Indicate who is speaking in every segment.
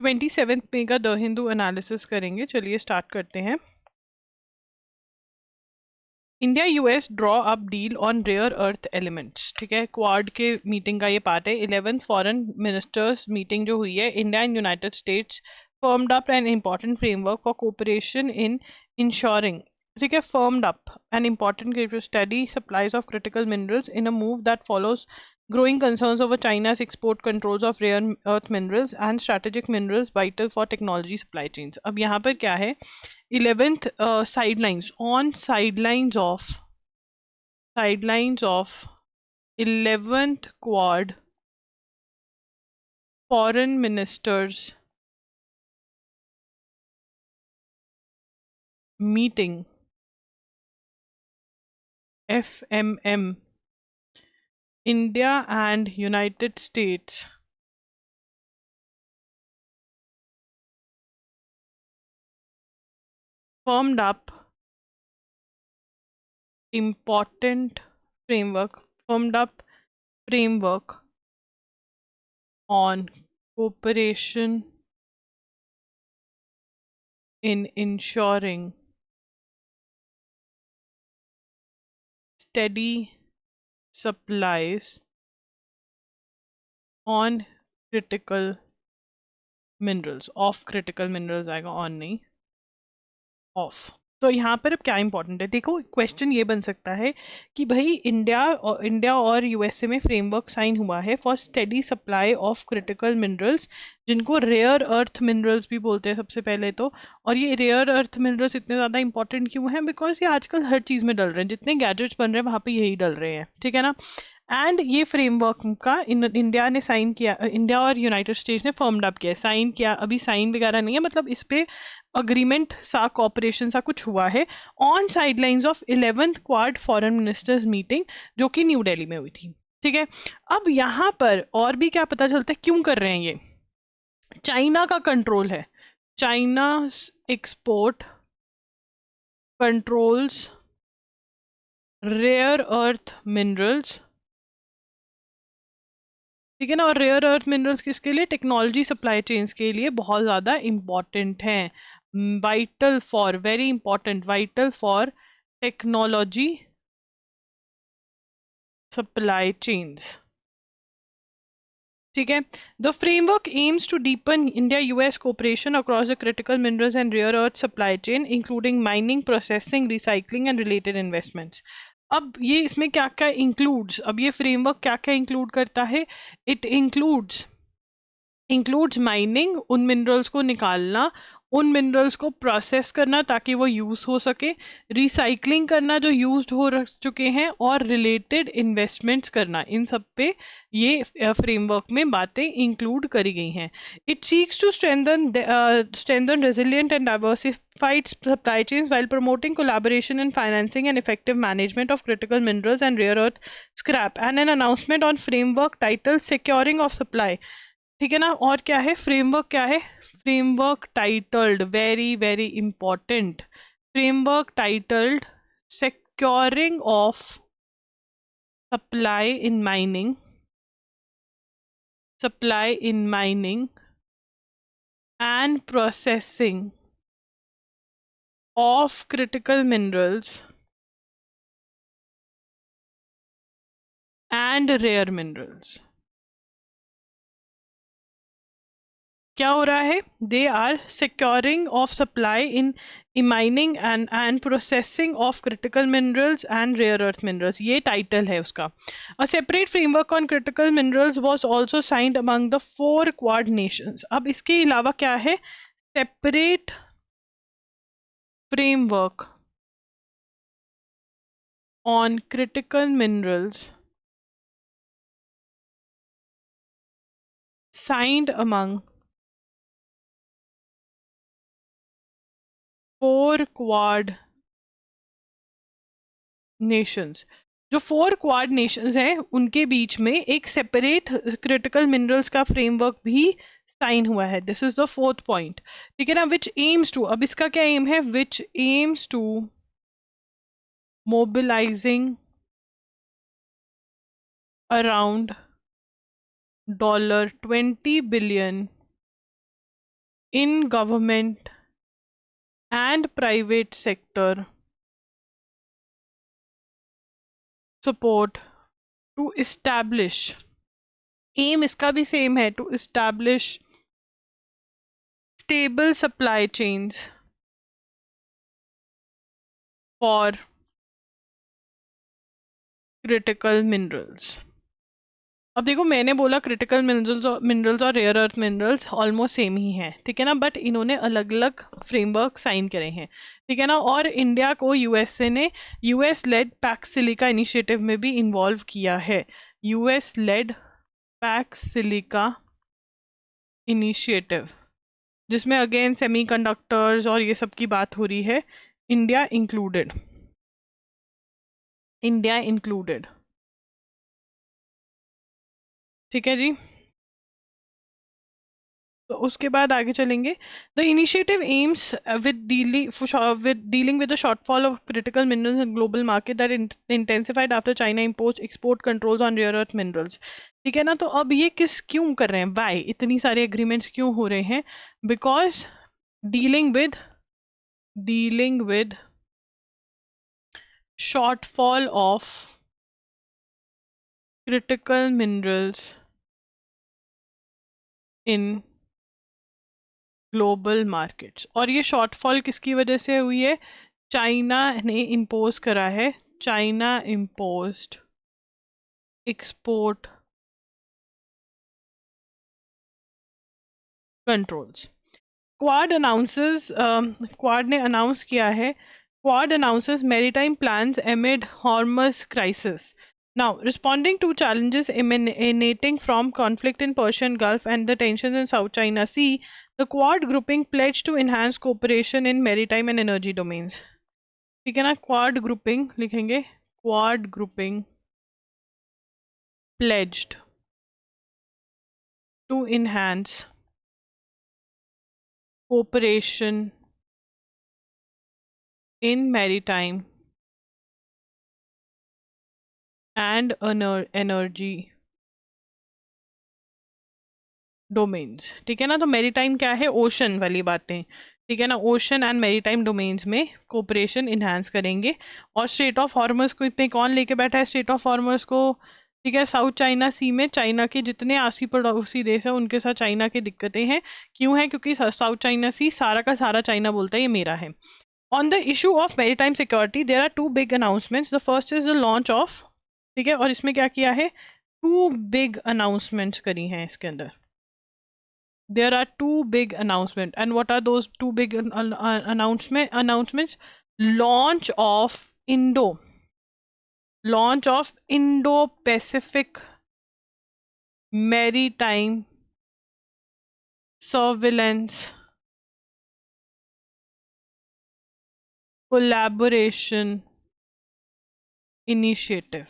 Speaker 1: 27 मई का the Hindu analysis करेंगे। चलिए स्टार्ट करते हैं। India US draw up deal on rare earth elements. ठीक है, क्वाड के मीटिंग का ये पार्ट है। 11th फॉरेन मिनिस्टर्स मीटिंग जो हुई है, India and United states formed up an important framework for cooperation in ensuring, ठीक है, firmed up an important steady supplies of critical minerals in a move that follows growing concerns over China's export controls of rare earth minerals and strategic minerals vital for technology supply chains. अब यहाँ पर क्या है, 11th sidelines on sidelines of 11th quad foreign ministers meeting FMM, India and United States firmed up important framework on cooperation in ensuring steady supplies on critical minerals, of critical minerals आएगा, on नहीं, of. तो यहाँ पर अब क्या important है, देखो question ये बन सकता है कि भाई इंडिया और यूएसए में फ्रेमवर्क साइन हुआ है for steady supply of critical minerals, जिनको रेयर अर्थ मिनरल्स भी बोलते हैं सबसे पहले तो। और ये रेयर अर्थ मिनरल्स इतने ज़्यादा इंपॉर्टेंट क्यों हैं, बिकॉज ये आजकल हर चीज़ में डल रहे हैं, जितने गैजेट्स बन रहे हैं वहाँ पे यही डल रहे हैं, ठीक है ना। एंड ये फ्रेमवर्क का इंडिया ने साइन किया, इंडिया और यूनाइटेड स्टेट्स ने फर्म्ड अप किया, साइन किया, अभी साइन वगैरह नहीं है, मतलब इस पे अग्रीमेंट सा कॉपरेशन सा कुछ हुआ है on sidelines of 11th quad foreign ministers meeting, जो कि न्यू दिल्ली में हुई थी, ठीक है। अब यहाँ पर और भी क्या पता चलता है क्यों कर रहे हैं ये, चाइना का कंट्रोल है, China export controls rare earth minerals, ठीक है ना। और रेयर अर्थ मिनरल्स किसके लिए, टेक्नोलॉजी सप्लाई चेन्स के लिए बहुत ज़्यादा इम्पॉर्टेंट हैं, vital for, very important, vital for technology supply chains, ठीक है। The framework aims to deepen India US cooperation across the critical minerals and rare earth supply chain, including mining, processing, recycling and related investments. अब ये इसमें क्या क्या includes, अब ये framework क्या क्या इंक्लूड करता है, इट इंक्लूड्स माइनिंग, उन मिनरल्स को निकालना, उन मिनरल्स को प्रोसेस करना ताकि वो यूज़ हो सके, रिसाइकलिंग करना जो यूज्ड हो चुके हैं, और रिलेटेड इन्वेस्टमेंट्स करना, इन सब पे ये फ्रेमवर्क में बातें इंक्लूड करी गई हैं। It seeks to strengthen resilient and diversified supply chains while promoting collaboration in financing and effective management of critical minerals and rare earth scrap, and an announcement on framework titled securing of supply, ठीक है ना। और क्या है framework, क्या है framework titled, very very important, framework titled securing of supply in mining and processing of critical minerals and rare minerals। क्या हो रहा है, they are securing of supply in mining and processing of critical minerals and rare earth minerals, ये title है उसका। A separate framework on critical minerals was also signed among the 4 quad nations. अब इसके अलावा क्या है, separate framework on critical minerals signed among 4 quad nations. जो 4 quad nations हैं उनके बीच में एक सेपरेट क्रिटिकल मिनरल्स का फ्रेमवर्क भी साइन हुआ है, this is the 4th point, ठीक है ना। विच एम्स टू, अब इसका क्या एम है, which aims to mobilizing around $20 billion in government and private sector support to establish, aim इसका भी सेम है, to establish stable supply chains for critical minerals. अब देखो मैंने बोला क्रिटिकल मिनरल्स और rare earth minerals almost same ही हैं, ठीक है ना, बट इन्होंने अलग अलग फ्रेमवर्क साइन करे हैं, ठीक है ना। और इंडिया को यूएसए ने US led PACS silica initiative में भी इन्वॉल्व किया है, US led PACS silica initiative, जिसमें अगेन सेमीकंडक्टर्स और ये सब की बात हो रही है, इंडिया इंक्लूडेड, इंडिया इंक्लूडेड, ठीक है जी। तो उसके बाद आगे चलेंगे। The initiative aims with dealing with the shortfall of critical minerals in global market that intensified after China impose export controls on rare earth minerals, ठीक है ना। तो अब ये क्यों कर रहे हैं, वाई इतनी सारे एग्रीमेंट्स क्यों हो रहे हैं, because dealing with shortfall of critical minerals in global markets. और ये शॉर्टफॉल किसकी वजह से हुई है, चाइना ने इम्पोज करा है, China imposed export controls. Quad ने अनाउंस किया है, Quad announces maritime plans amid Hormuz crisis. Now, responding to challenges emanating from conflict in Persian Gulf and the tensions in South China Sea, the Quad grouping pledged to enhance cooperation in maritime and energy domains. ठीक है ना, Quad grouping लिखेंगे, Quad grouping pledged to enhance cooperation in maritime and energy domains, ठीक है ना। तो maritime क्या है, ओशन वाली बातें, ठीक है ना, ओशन एंड मैरीटाइम डोमेन्स में कोऑपरेशन इन्हांस करेंगे। और स्ट्रेट ऑफ हॉर्मस को पे कौन लेके बैठा है, स्ट्रेट ऑफ हॉर्मस को, ठीक है, साउथ चाइना सी में चाइना के जितने आसी पड़ोसी देश है उनके साथ चाइना की दिक्कतें हैं, क्यों है, क्योंकि साउथ चाइना सी सारा का सारा चाइना बोलता है ये मेरा है। On the issue of maritime security there are two big announcements, the first is the launch of, ठीक है, और इसमें क्या किया है, टू बिग अनाउंसमेंट्स करी हैं इसके अंदर। There are two big announcements, and what are those two big announcements? Launch of Indo-Pacific Maritime Surveillance Collaboration Initiative.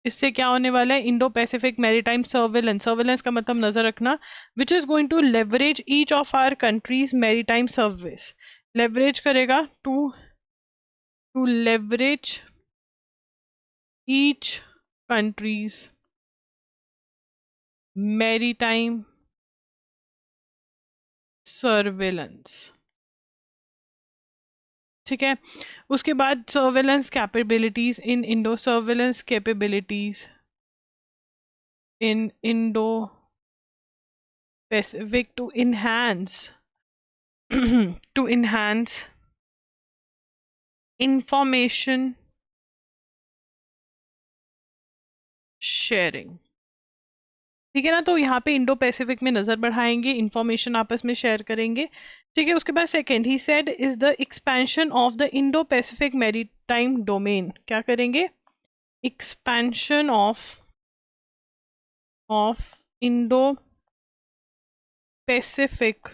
Speaker 1: इससे क्या होने वाला है, इंडो पैसिफिक मैरीटाइम सर्वेलेंस का मतलब नजर रखना, which is going to leverage each of our countries maritime service, leverage करेगा to leverage each countries maritime surveillance, ठीक है। उसके बाद surveillance capabilities in Indo surveillance capabilities in Indo Pacific to enhance information sharing, ठीक है ना। तो यहाँ पे इंडो पैसिफिक में नजर बढ़ाएंगे, इंफॉर्मेशन आपस में शेयर करेंगे, ठीक है। उसके बाद second he said is the expansion of the Indo Pacific maritime domain, क्या करेंगे, expansion of Indo Pacific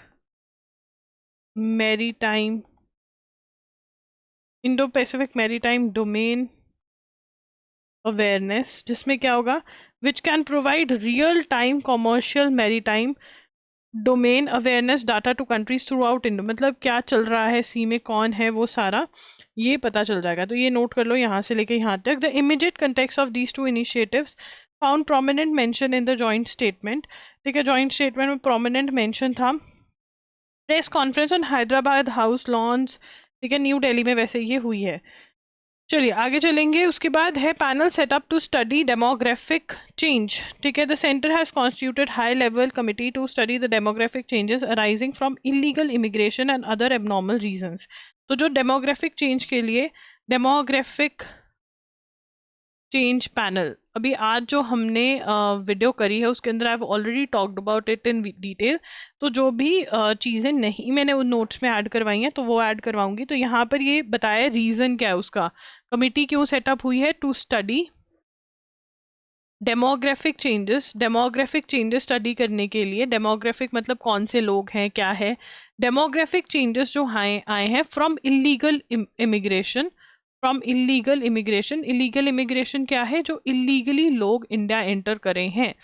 Speaker 1: maritime domain awareness, जिसमें क्या होगा, which can provide real time commercial maritime domain awareness data to countries throughout Indo, मतलब क्या चल रहा है सी में, कौन है वो सारा ये पता चल जाएगा। तो ये नोट कर लो यहाँ से लेके यहाँ तक। The immediate context of these two initiatives, found prominent mention in the joint statement. ठीक है, जॉइंट स्टेटमेंट में प्रोमिनेंट मेंशन था। Press conference on Hyderabad House lawns, ठीक है, न्यू दिल्ली में वैसे ये हुई है। चलिए आगे चलेंगे। उसके बाद है panel setup to study demographic change. ठीक है, the centre has constituted high level committee to study the demographic changes arising from illegal immigration and other abnormal reasons. तो जो डेमोग्राफिक चेंज के लिए डेमोग्राफिक चेंज पैनल, अभी आज जो हमने वीडियो करी है उसके अंदर I have already talked about it in detail. तो जो भी चीज़ें नहीं मैंने उन नोट्स में ऐड करवाई हैं तो वो ऐड करवाऊंगी। तो यहाँ पर ये बताया रीज़न क्या है उसका, कमिटी क्यों सेटअप हुई है, to study demographic changes study करने के लिए। डेमोग्राफिक मतलब कौन से लोग हैं, क्या है। डेमोग्राफिक चेंजेस जो आए हैं from illegal immigration, illegal immigration क्या है, जो इलीगली लोग इंडिया एंटर करे हैं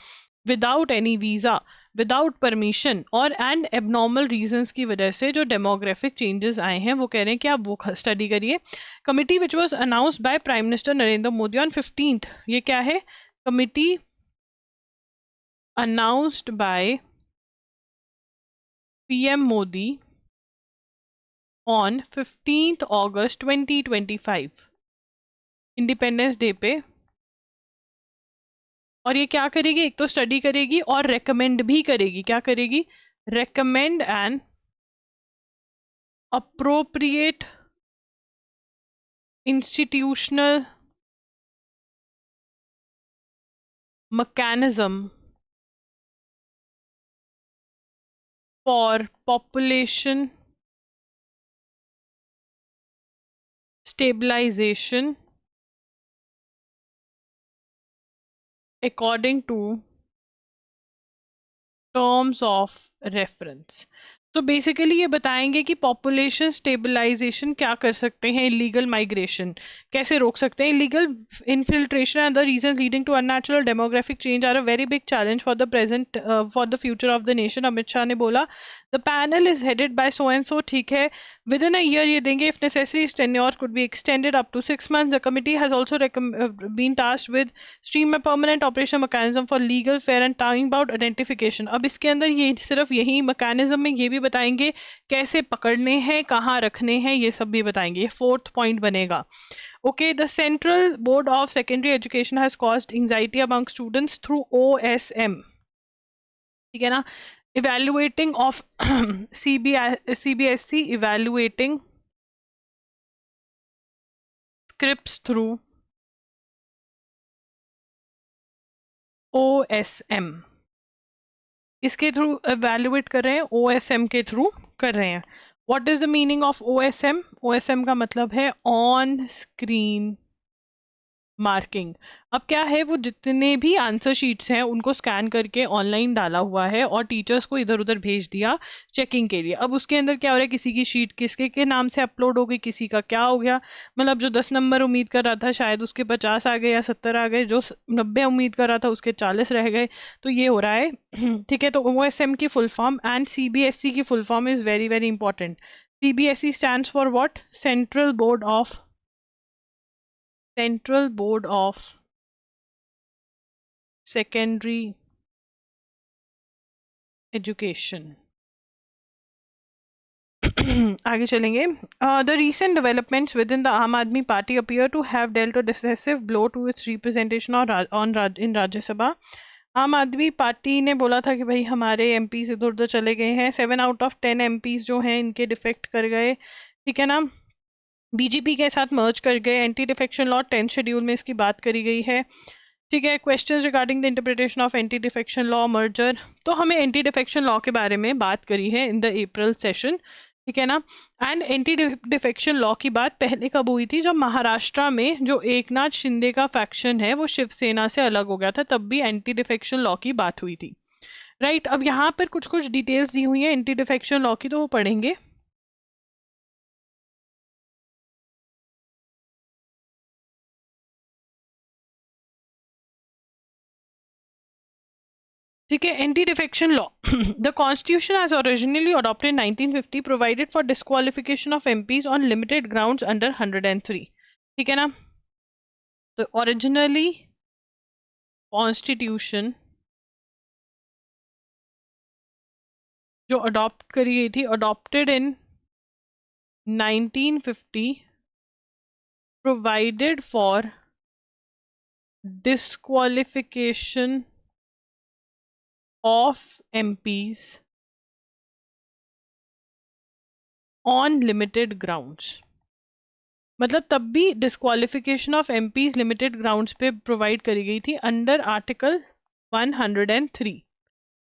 Speaker 1: without any visa, without permission और एंड एबनॉर्मल रीजंस की वजह से जो डेमोग्राफिक चेंजेस आए हैं वो कह रहे हैं कि आप वो स्टडी करिए। Committee which was announced by prime minister Narendra Modi on 15th, ये क्या है, committee announced by PM Modi on 15th August 2025, independence day पे। और ये क्या करेगी, एक तो स्टडी करेगी और रेकमेंड भी करेगी। क्या करेगी, recommend an appropriate institutional mechanism for population stabilization according to terms of reference. तो बेसिकली ये बताएंगे कि पॉपुलेशन स्टेबलाइजेशन क्या कर सकते हैं, इलीगल माइग्रेशन कैसे रोक सकते हैं। Illegal infiltration and the reasons leading to unnatural demographic change are a very big challenge for the present for the future of the nation, Amit Shah ने बोला। The panel is headed by so and so, ठीक है, within a year ये देंगे, if necessary tenure could be extended up to 6 months। The committee has also been tasked with stream में permanent operation mechanism for legal fair and time about identification. अब इसके अंदर ये सिर्फ यही mechanism में ये भी बताएंगे कैसे पकड़ने हैं, कहाँ रखने हैं, ये सब भी बताएंगे। ये 4th पॉइंट बनेगा। Okay, the central board of secondary education has caused anxiety among students through OSM, ठीक है ना, evaluating of CBSE evaluating scripts through OSM, इसके थ्रू evaluate कर रहे हैं, OSM के थ्रू कर रहे हैं। What is the meaning of OSM? OSM का मतलब है ऑन स्क्रीन मार्किंग। अब क्या है, वो जितने भी आंसर शीट्स हैं उनको स्कैन करके ऑनलाइन डाला हुआ है और टीचर्स को इधर उधर भेज दिया चेकिंग के लिए। अब उसके अंदर क्या हो रहा है, किसी की शीट किसके के नाम से अपलोड हो गई, किसी का क्या हो गया, मतलब जो 10 नंबर उम्मीद कर रहा था शायद उसके 50 आ गए या 70 आ गए, जो 90 उम्मीद कर रहा था उसके 40 रह गए। तो ये हो रहा है ठीक है। तो OSM की फुल फॉर्म एंड CBSE की full form is very very important. CBSE stands for what, central board of secondary education। आगे चलेंगे। The recent developments within the Aam Aadmi Party appear to have dealt a decisive blow to its representation in Rajya Sabha। आम आदमी party ने बोला था कि भाई हमारे MPs इधर उधर चले गए हैं, 7 out of 10 MPs जो हैं इनके डिफेक्ट कर गए, ठीक है ना, BJP के साथ मर्ज कर गए। Anti defection law 10th schedule में इसकी बात करी गई है, ठीक है। Questions regarding the interpretation of anti defection law merger, तो हमें एंटी डिफेक्शन लॉ के बारे में बात करी है इन द अप्रैल सेशन, ठीक है ना। एंड एंटी डिफेक्शन लॉ की बात पहले कब हुई थी, जब महाराष्ट्र में जो एकनाथ शिंदे का फैक्शन है वो शिवसेना से अलग हो गया था, तब भी एंटी डिफेक्शन लॉ की बात हुई थी, राइट। अब यहाँ पर कुछ कुछ डिटेल्स दी हुई है एंटी डिफेक्शन लॉ की, तो वो पढ़ेंगे। ठीक है, anti defection law. The constitution as originally adopted 1950 provided for disqualification of MPs on limited grounds under 103, ठीक है ना। तो ओरिजिनली कॉन्स्टिट्यूशन जो अडॉप्ट करी गई थी, adopted in 1950, provided for disqualification of MPs on limited grounds। मतलब तब भी disqualification of MPs limited grounds पे प्रोवाइड करी गई थी under article 103।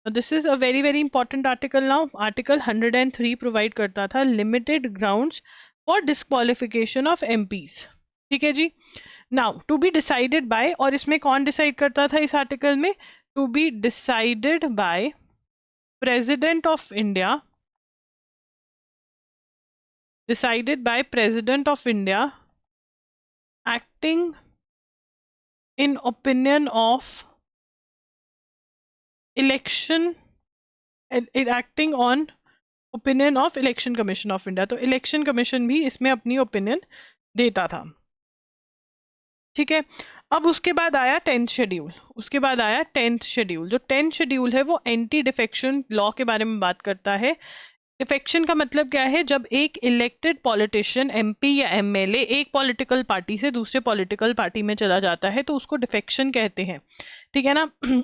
Speaker 1: This is a very very important article now. Article 103 provide करता था limited grounds for disqualification of MPs. ठीक है जी। Now to be decided by, और इसमें कौन डिसाइड करता था इस आर्टिकल में? To be decided by president of India, decided by President of India acting in opinion of election, acting on opinion of Election Commission of India। तो election commission भी इसमें अपनी ओपिनियन देता था। ठीक है। अब उसके बाद आया 10th शेड्यूल। उसके बाद आया 10th शेड्यूल। जो 10th शेड्यूल है वो एंटी डिफेक्शन लॉ के बारे में बात करता है। डिफेक्शन का मतलब क्या है? जब एक इलेक्टेड पॉलिटिशियन एमपी या एमएलए एक पॉलिटिकल पार्टी से दूसरे पॉलिटिकल पार्टी में चला जाता है तो उसको डिफेक्शन कहते हैं। ठीक है ना।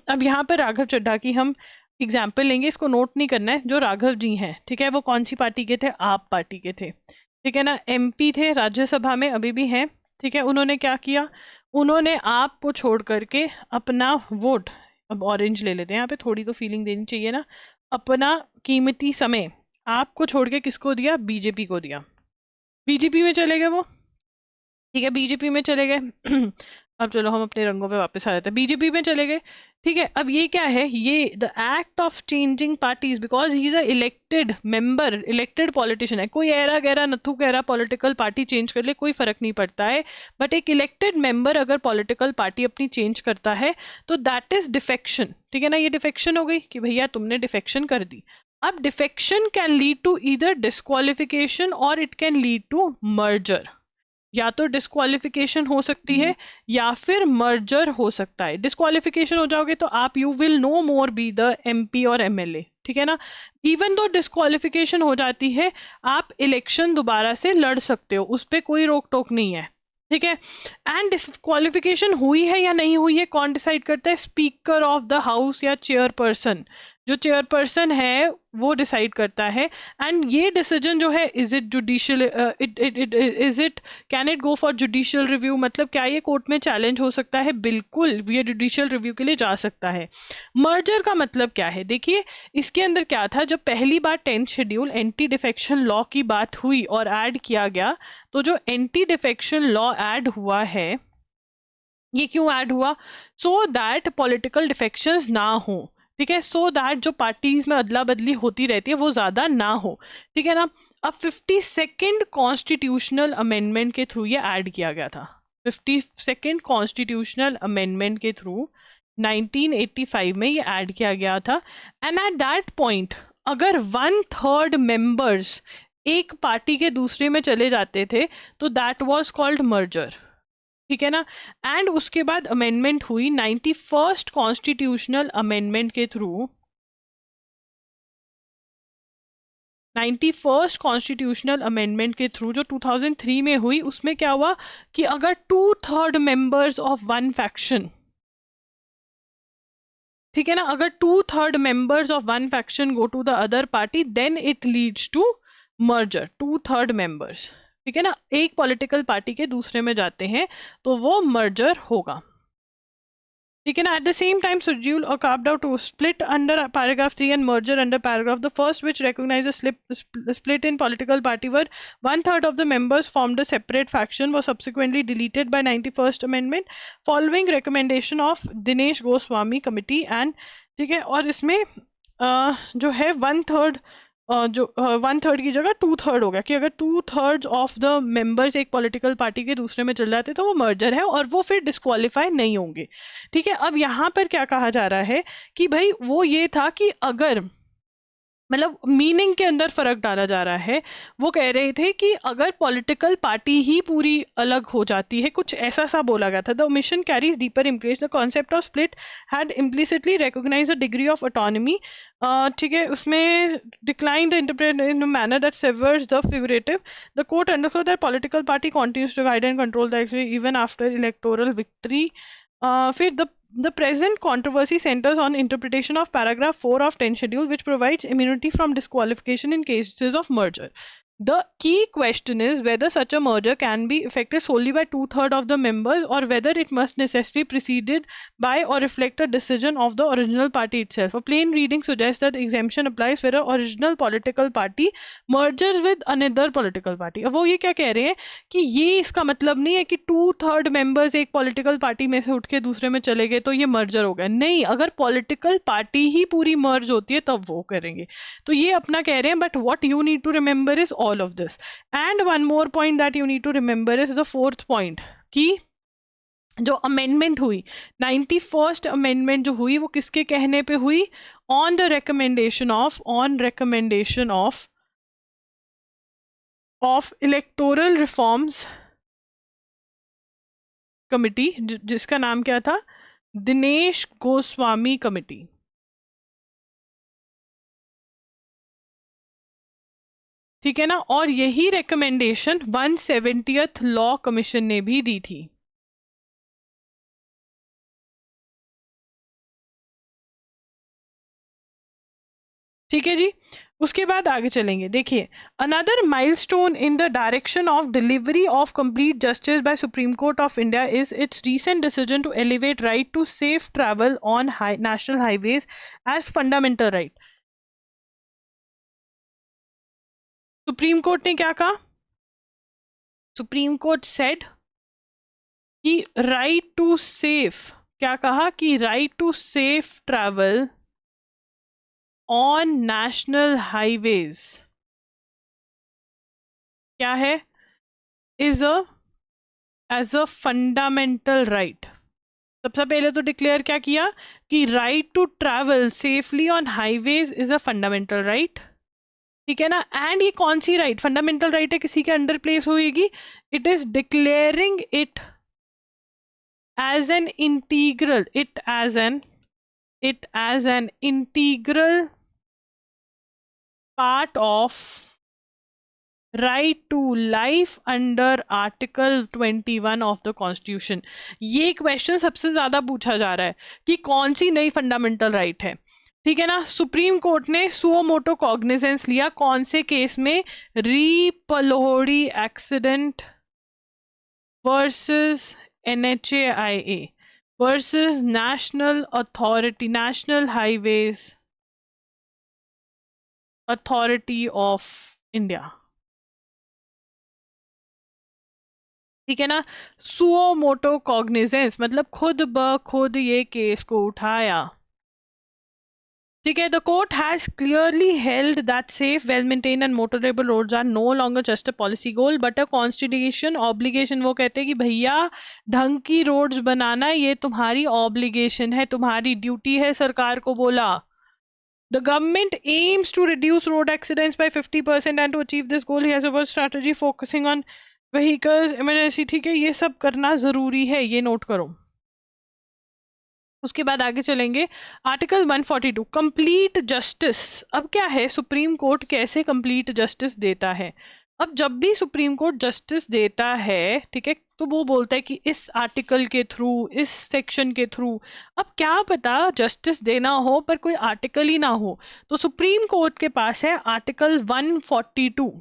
Speaker 1: अब यहाँ पर राघव चड्ढा की हम एग्जाम्पल लेंगे, इसको नोट नहीं करना है। जो राघव जी हैं, ठीक है, वो कौन सी पार्टी के थे? आप पार्टी के थे। ठीक है ना। एमपी थे, राज्यसभा में अभी भी हैं। ठीक है। उन्होंने क्या किया? उन्होंने आप को छोड़ करके अपना वोट, अब ऑरेंज ले लेते हैं, यहाँ पे थोड़ी तो फीलिंग देनी चाहिए ना, अपना कीमती समय आपको छोड़ के किसको दिया? बीजेपी को दिया। बीजेपी में चले गए वो। ठीक है, बीजेपी में चले गए। अब चलो हम अपने रंगों पे वापस आ जाते हैं। बीजेपी में चले गए। ठीक है। अब ये क्या है? ये the act of changing parties, because he is a elected member, elected politician है। कोई ऐरा गहरा नथु गहरा पॉलिटिकल पार्टी चेंज कर ले, कोई फर्क नहीं पड़ता है। बट एक इलेक्टेड मेंबर अगर पॉलिटिकल पार्टी अपनी चेंज करता है तो दैट इज डिफेक्शन। ठीक है ना। ये डिफेक्शन हो गई कि भैया तुमने डिफेक्शन कर दी। अब defection can lead to either disqualification और it can lead to merger. या तो डिस्क्वालिफिकेशन हो सकती है या फिर मर्जर हो सकता है। डिस्क्वालिफिकेशन हो जाओगे तो आप you will no more be the MP और एमएलए। ठीक है ना। इवन दो डिस्क्वालिफिकेशन हो जाती है, आप इलेक्शन दोबारा से लड़ सकते हो, उस पर कोई रोक टोक नहीं है। ठीक है। एंड डिस्क्वालिफिकेशन हुई है या नहीं हुई है कौन डिसाइड करता है? स्पीकर ऑफ द हाउस या चेयरपर्सन। जो चेयरपर्सन है वो डिसाइड करता है। एंड ये डिसीजन जो है, is it judicial, is it can it go for judicial review? मतलब क्या ये कोर्ट में चैलेंज हो सकता है? बिल्कुल, ये जुडिशियल रिव्यू के लिए जा सकता है। मर्जर का मतलब क्या है? देखिए इसके अंदर क्या था, जब पहली बार 10th schedule anti defection law की बात हुई और ऐड किया गया, तो जो एंटी डिफेक्शन लॉ ऐड हुआ है, ये क्यों ऐड हुआ? सो दैट पॉलिटिकल डिफेक्शंस ना हो। ठीक है। सो दैट जो पार्टीज में अदला बदली होती रहती है वो ज्यादा ना हो। ठीक है ना। अब 52nd कॉन्स्टिट्यूशनल अमेंडमेंट के थ्रू ये ऐड किया गया था। 52nd कॉन्स्टिट्यूशनल अमेंडमेंट के थ्रू 1985 में ये ऐड किया गया था। एंड एट दैट पॉइंट अगर 1/3 मेंबर्स एक पार्टी के दूसरे में चले जाते थे तो दैट वाज कॉल्ड मर्जर। ठीक है ना। एंड उसके बाद अमेंडमेंट हुई 91st कॉन्स्टिट्यूशनल अमेंडमेंट के थ्रू। 91st कॉन्स्टिट्यूशनल अमेंडमेंट के थ्रू जो 2003 में हुई, उसमें क्या हुआ कि अगर 2/3 मेंबर्स ऑफ वन फैक्शन, ठीक है ना, अगर 2/3 members of one faction go to the other party then it leads to merger. 2/3 members, ठीक है ना, एक पॉलिटिकल पार्टी के दूसरे में जाते हैं तो वो मर्जर होगा। ठीक है ना। At the same time schedule और carved out to split under paragraph 3 and merger under paragraph the first, which recognizes split in political party where 1/3 of the members formed a separate faction, was subsequently deleted by 91st amendment following recommendation of Dinesh Goswami committee। and ठीक है, और इसमें जो है 1/3 जो 1/3 की जगह 2/3 हो गया कि अगर 2/3 ऑफ द मेंबर्स एक पॉलिटिकल पार्टी के दूसरे में चल जाते तो वो मर्जर है और वो फिर डिस्क्वालीफाई नहीं होंगे। ठीक है। अब यहाँ पर क्या कहा जा रहा है कि भाई वो ये था कि अगर मतलब मीनिंग के अंदर फर्क डाला जा रहा है। वो कह रहे थे कि अगर पॉलिटिकल पार्टी ही पूरी अलग हो जाती है, कुछ ऐसा सा बोला गया था। The omission carries deeper implication, the concept of split had implicitly recognise a degree of autonomy, ठीक है, उसमें decline the interpret in a manner that savours the figurative. The court understood that political party continues to guide and control the even after electoral victory. फिर the present controversy centers on interpretation of paragraph 4 of 10 schedule, which provides immunity from disqualification in cases of merger. The key question is whether such a merger can be effected solely by 2/3 of the members, or whether it must necessarily preceded by or reflect a decision of the original party itself. A plain reading suggests that exemption applies where an original political party merges with another political party. अब वो ये क्या कह रहे हैं कि ये इसका मतलब नहीं है कि 2/3 मेंबर्स एक पॉलिटिकल पार्टी में से उठ के दूसरे में चले गए तो ये मर्जर हो गया। नहीं, अगर पॉलिटिकल पार्टी ही पूरी मर्ज होती है तब वो करेंगे। तो ये अपना कह रहे हैं, but what you need to remember is all of this. And one more point that you need to remember is the fourth point, कि जो अमेंडमेंट हुई, 91st अमेंडमेंट जो हुई, वो किसके कहने पे हुई? On the recommendation of electoral reforms committee, जिसका नाम क्या था? दिनेश गोस्वामी कमिटी। ठीक है ना? और यही रिकमेंडेशन 170th लॉ कमीशन ने भी दी थी। ठीक है जी। उसके बाद आगे चलेंगे। देखिए, another milestone in the direction of delivery of complete justice by Supreme Court of India is its recent decision to elevate right to safe travel on national highways as fundamental right. Supreme Court ने क्या कहा? Supreme Court said कि right to safe, क्या कहा? कि right to safe travel on national highways क्या है? Is as a fundamental right. सबसे पहले तो डिक्लेयर क्या किया कि right to travel safely on highways is a fundamental right. ठीक है ना? एंड ये कौन सी राइट फंडामेंटल राइट है, किसी के अंडर प्लेस होगी? It is declaring it as an integral, it as an integral part of right to life under Article 21 of the Constitution। ये क्वेश्चन सबसे ज्यादा पूछा जा रहा है कि कौन सी नई फंडामेंटल राइट है। ठीक है ना? सुप्रीम कोर्ट ने सुओ मोटो कॉग्निजेंस लिया, कौन से केस में? Re Phalodi accident versus NHAIA versus National Authority, National Highways Authority of India. ठीक है ना? सुओ मोटो कॉग्निजेंस मतलब खुद ब खुद ये केस को उठाया। ठीक है? The court has clearly held that safe well maintained and motorable roads are no longer just a policy goal but a constitution obligation. वो कहते हैं कि भैया ढंग की रोड्स बनाना ये तुम्हारी ऑब्लिगेशन है, तुम्हारी ड्यूटी है। सरकार को बोला the government aims to reduce road accidents by 50% and to achieve this goal he has a work strategy focusing on vehicles emergency। ठीक है? ये सब करना जरूरी है, ये नोट करो। उसके बाद आगे चलेंगे। Article 142 complete justice. अब क्या है, सुप्रीम कोर्ट कैसे कंप्लीट जस्टिस देता है? अब जब भी सुप्रीम कोर्ट जस्टिस देता है, ठीक है, तो वो बोलता है कि इस आर्टिकल के थ्रू, इस सेक्शन के थ्रू। अब क्या पता जस्टिस देना हो पर कोई आर्टिकल ही ना हो, तो सुप्रीम कोर्ट के पास है आर्टिकल 142।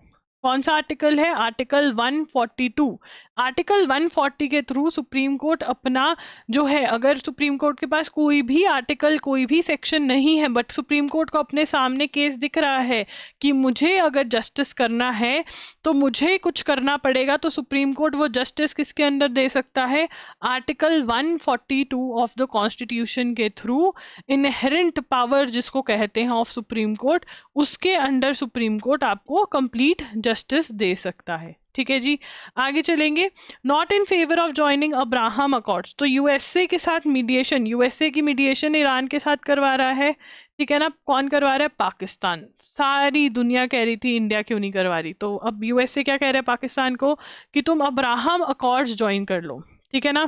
Speaker 1: कौन सा आर्टिकल है? आर्टिकल 142। आर्टिकल 140 के थ्रू सुप्रीम कोर्ट अपना जो है, अगर सुप्रीम कोर्ट के पास कोई भी आर्टिकल, कोई भी सेक्शन नहीं है, बट सुप्रीम कोर्ट को अपने सामने केस दिख रहा है कि मुझे अगर जस्टिस करना है तो मुझे कुछ करना पड़ेगा, तो सुप्रीम कोर्ट वो जस्टिस किसके अंदर दे सकता है? आर्टिकल 142 ऑफ द कॉन्स्टिट्यूशन के थ्रू। इनहेरेंट पावर जिसको कहते हैं ऑफ सुप्रीम कोर्ट, उसके अंडर सुप्रीम कोर्ट आपको कंप्लीट जस्टिस दे सकता है। ठीक है जी। आगे चलेंगे। Not in favour of joining Abraham accords. तो यूएसए के साथ मीडिएशन, यूएसए की मीडिएशन ईरान के साथ करवा रहा है। ठीक है ना, कौन करवा रहा है? पाकिस्तान। सारी दुनिया कह रही थी इंडिया क्यों नहीं करवा रही, तो अब यूएसए क्या कह रहा है पाकिस्तान को कि तुम अब्राहम अकॉर्ड्स ज्वाइन कर लो। ठीक है ना,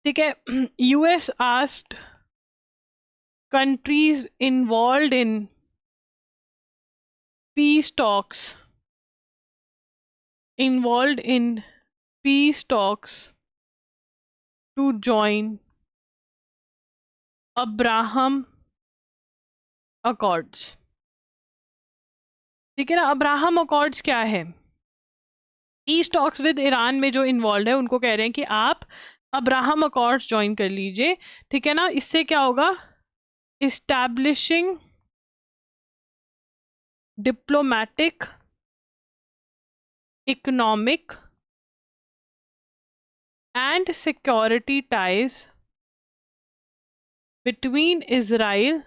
Speaker 1: ठीक है। US asked countries involved in peace talks to join Abraham accords. ठीक है ना, अब्राहम अकॉर्ड्स क्या है? पीस टॉक्स विद ईरान में जो इन्वॉल्व है उनको कह रहे हैं कि आप अब्राहम अकॉर्ड्स ज्वाइन कर लीजिए। ठीक है ना, इससे क्या होगा? Establishing diplomatic, economic and security ties between Israel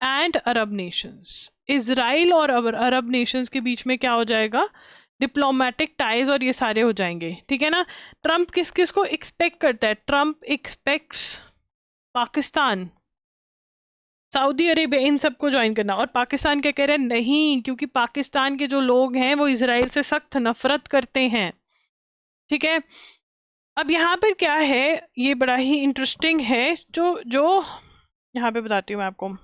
Speaker 1: and Arab nations. Israel और अरब नेशंस के बीच में क्या हो जाएगा? डिप्लोमेटिक टाइज और ये सारे हो जाएंगे। ठीक है ना, ट्रम्प किस किस को एक्सपेक्ट करता है? Trump expects Pakistan, Saudi Arabia, इन सबको ज्वाइन करना। और पाकिस्तान क्या कह रहे हैं? नहीं, क्योंकि पाकिस्तान के जो लोग हैं वो इसराइल से सख्त नफरत करते हैं। ठीक है, अब यहाँ पर क्या है, ये बड़ा ही इंटरेस्टिंग है। जो जो यहाँ पे बताती हूँ मैं आपको,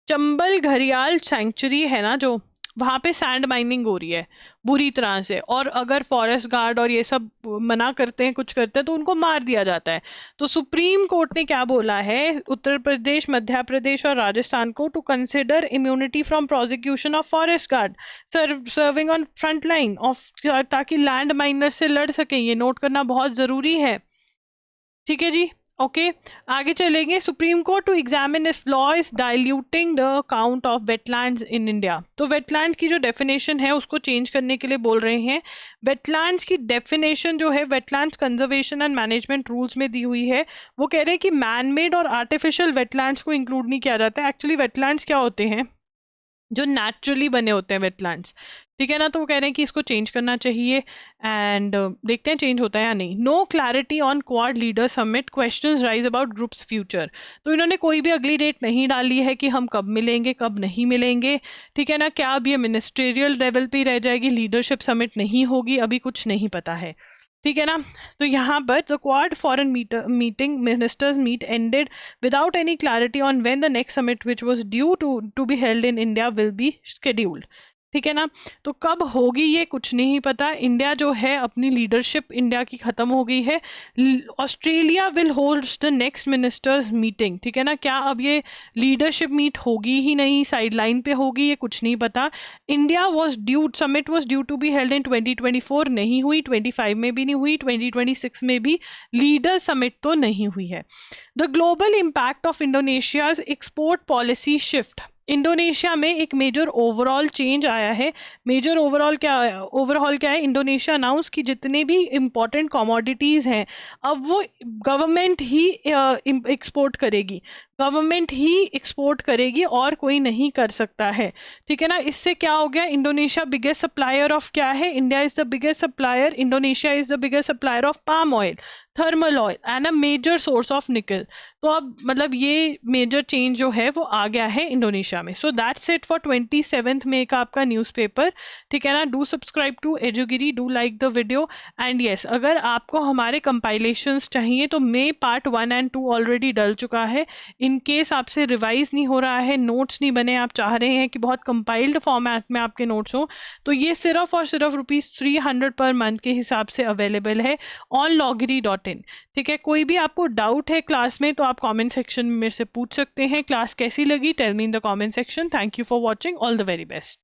Speaker 1: चंबल घड़ियाल सैंक्चुरी है ना, जो वहां पे सैंड माइनिंग हो रही है बुरी तरह से, और अगर फॉरेस्ट गार्ड और ये सब मना करते हैं, कुछ करते हैं, तो उनको मार दिया जाता है। तो सुप्रीम कोर्ट ने क्या बोला है? उत्तर प्रदेश, मध्य प्रदेश और राजस्थान को to consider immunity from prosecution of forest guard serving on front line of, ताकि लैंड माइनर से लड़ सकें। ये नोट करना बहुत जरूरी है। ठीक है जी, ओके आगे चलेंगे। Supreme court to examine if law is diluting the count of wetlands in India. तो वेटलैंड की जो डेफिनेशन है उसको चेंज करने के लिए बोल रहे हैं। वेटलैंड्स की डेफिनेशन जो है wetlands conservation and management rules में दी हुई है। वो कह रहे हैं कि मैनमेड और आर्टिफिशियल वेटलैंड्स को इंक्लूड नहीं किया जाता है। एक्चुअली वेटलैंड्स क्या होते हैं? जो नेचुरली बने होते हैं वेटलैंड्स। ठीक है ना, तो वो कह रहे हैं कि इसको चेंज करना चाहिए, एंड देखते हैं चेंज होता है या नहीं। No clarity on Quad leader summit, questions rise about groups future. तो इन्होंने कोई भी अगली डेट नहीं डाली है कि हम कब मिलेंगे कब नहीं मिलेंगे। ठीक है ना, क्या अब ये मिनिस्ट्रियल लेवल पे ही रह जाएगी, लीडरशिप समिट नहीं होगी? अभी कुछ नहीं पता है। ठीक है ना, तो यहाँ पर the Quad foreign meeting ministers meet ended without any clarity on when the next summit which was due to be held in India will be scheduled. ठीक है ना, तो कब होगी ये कुछ नहीं पता। इंडिया जो है अपनी लीडरशिप इंडिया की खत्म हो गई है। Australia will hold the next ministers meeting. ठीक है ना, क्या अब ये लीडरशिप मीट होगी ही नहीं, साइडलाइन पे होगी, ये कुछ नहीं पता। India was due, summit was due to be held in 2024, नहीं हुई। 25 में भी नहीं हुई, 2026 में भी लीडर समिट तो नहीं हुई है। The global impact of इंडोनेशियाज export policy shift. Indonesia में एक मेजर ओवरऑल चेंज आया है। मेजर ओवरऑल क्या है? इंडोनेशिया अनाउंस कि जितने भी इंपॉर्टेंट कमोडिटीज हैं अब वो गवर्नमेंट ही एक्सपोर्ट करेगी, गवर्नमेंट ही एक्सपोर्ट करेगी और कोई नहीं कर सकता है। ठीक है ना, इससे क्या हो गया? इंडोनेशिया बिगेस्ट सप्लायर ऑफ क्या है? India is the biggest supplier, Indonesia is the biggest supplier of palm oil, thermal oil and a major source of nickel. तो अब मतलब ये मेजर चेंज जो है वो आ गया है इंडोनेशिया में। सो दैट्स इट फॉर 27 मई का आपका न्यूज़पेपर। ठीक है ना, डू सब्सक्राइब टू एजुगिरी, do like the video, and yes अगर आपको हमारे कंपाइलेशंस चाहिए तो मे पार्ट 1 एंड 2 ऑलरेडी डल चुका है। इन केस आपसे रिवाइज नहीं हो रहा है, नोट्स नहीं बने, आप चाह रहे हैं कि बहुत कंपाइल्ड फॉर्मेट में आपके नोट्स हो, तो ये सिर्फ और सिर्फ ₹300 पर मंथ के हिसाब से अवेलेबल है onloggery.in। ठीक है, कोई भी आपको डाउट है क्लास में तो आप कमेंट सेक्शन में मेरे से पूछ सकते हैं। क्लास कैसी लगी? Tell me in the comment section. Thank you for watching, all the very best.